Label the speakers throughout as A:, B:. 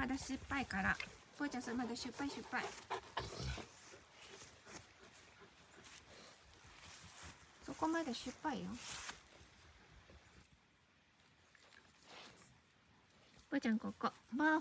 A: まだ失敗から。ぽーちゃんそれまだ失敗。そこまで失敗よ。ぽーちゃんここ。ばー。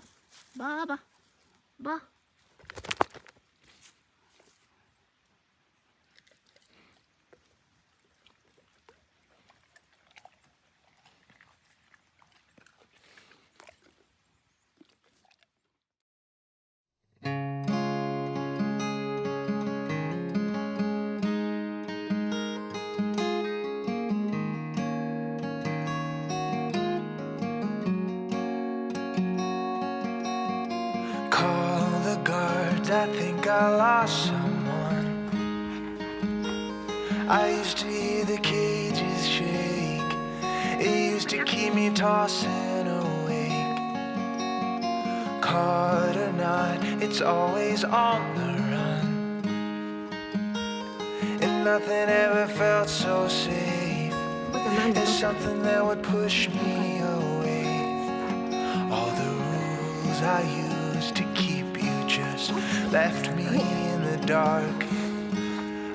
B: Call the guards, I think I lost someone. I used to hear the cages shake. It used to keep me tossing awake. Caught or not, it's always on the run. And nothing ever felt so safe as something that would push me away. All the rules I used to keep you just left me in the dark.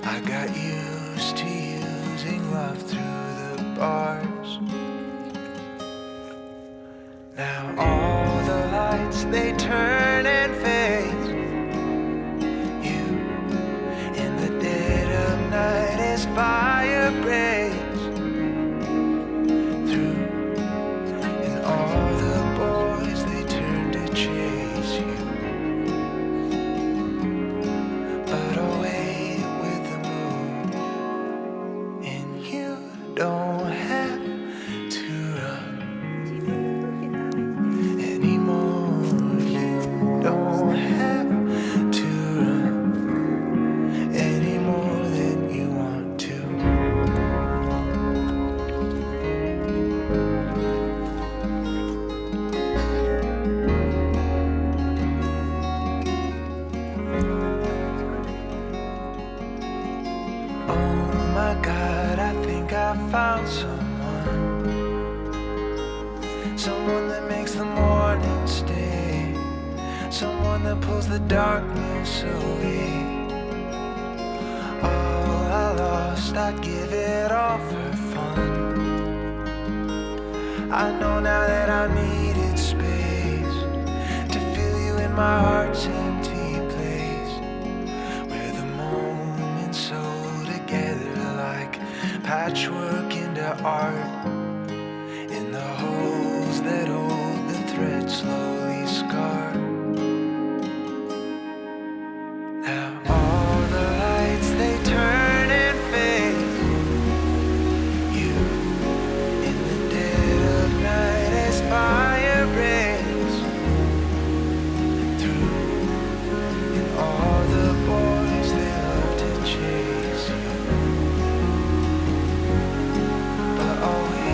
B: I got used to using love through the bars. Now all the lights, they turn and fade. You in the dead of night as fire breaks through. And all the boys, they turn to chase you. But away with the moon. And you don't have to run anymore. You don't have to run any more than you want to. Oh my God, I think I found someone. Someone that makes the morning stay. Someone that pulls the darkness away. All I lost, I'd give it all for fun. I know now that I needed space to feel you in my heart's empty place, where the moments sew together like patchwork into art. In the holes that hold the thread slowly scarred. Now all the lights, they turn and fade. You in the dead of night as fire breaks through. And all the boys, they love to chase you. But always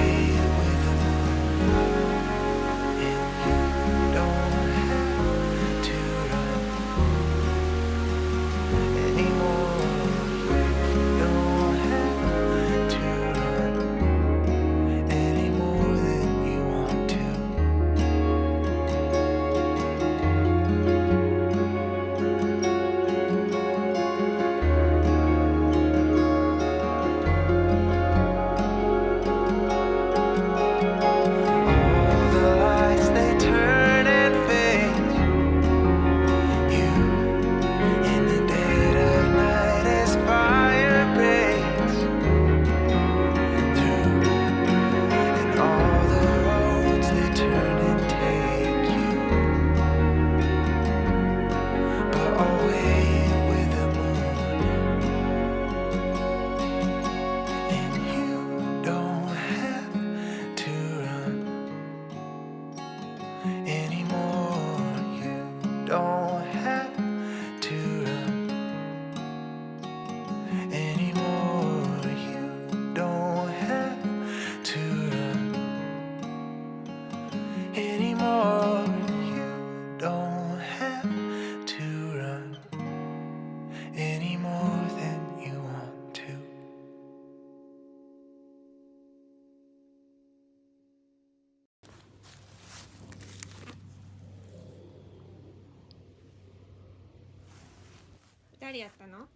A: 誰やったの？こ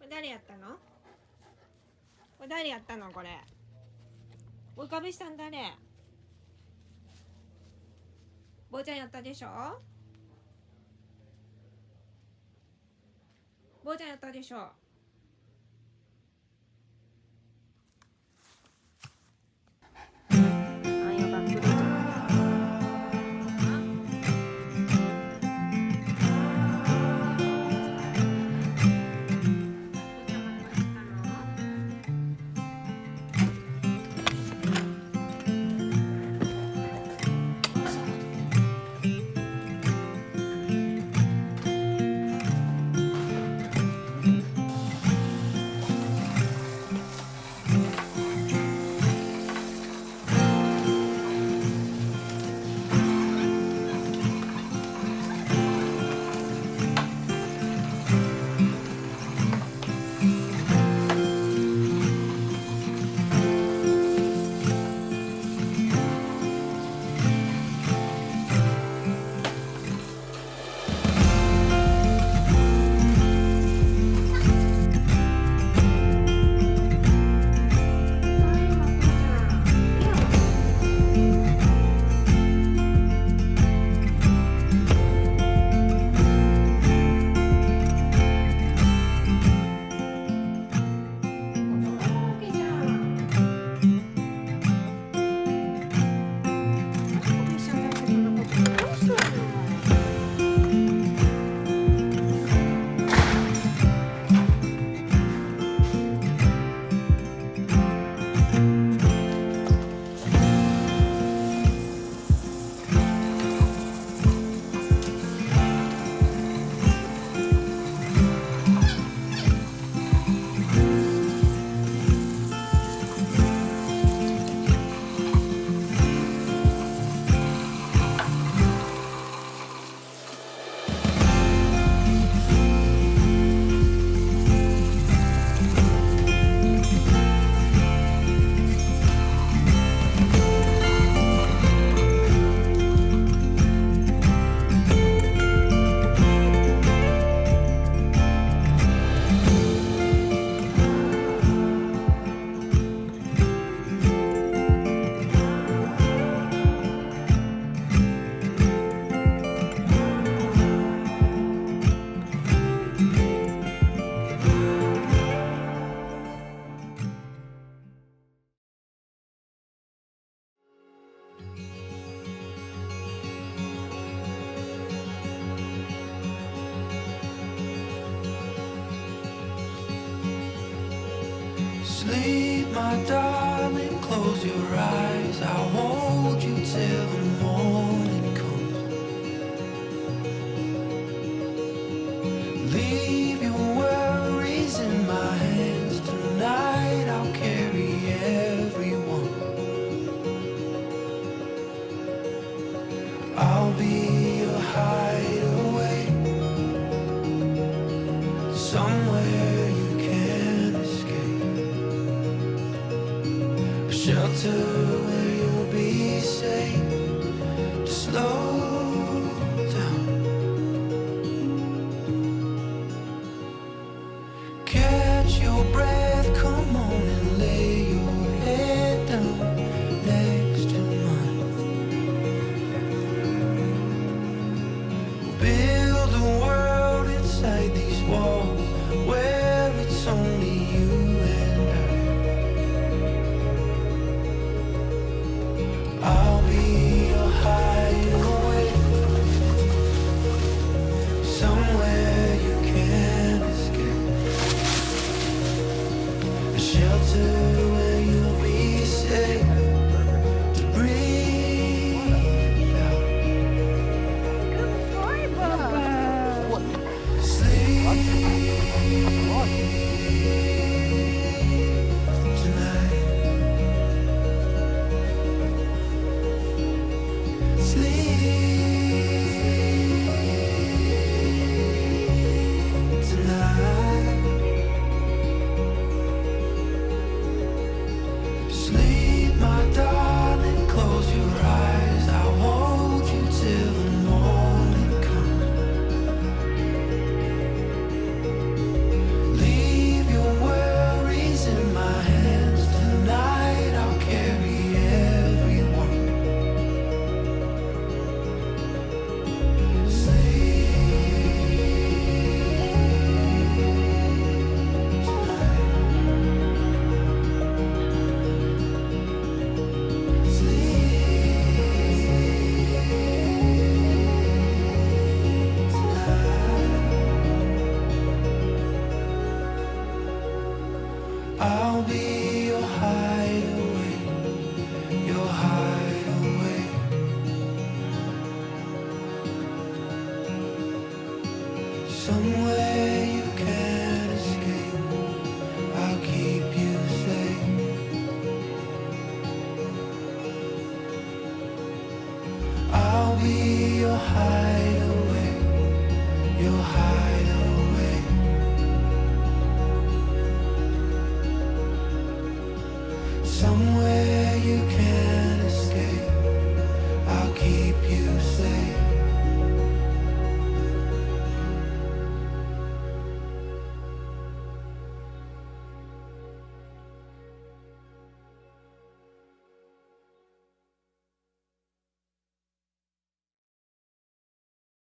A: れ誰やったの？これ誰やったの？これおかべさん誰？坊ちゃんやったでしょ？坊ちゃんやったでしょ？Sleep,
B: my darling, close your eyes. I'll hold you till the morning comes. Leave your worries in my hands tonight. I'll carry everyone. I'll be your hideaway, somewhere you can escape, a shelter where you'll be safe. Just slow down, catch your breath, come on and lay your head down next to mine. somewhere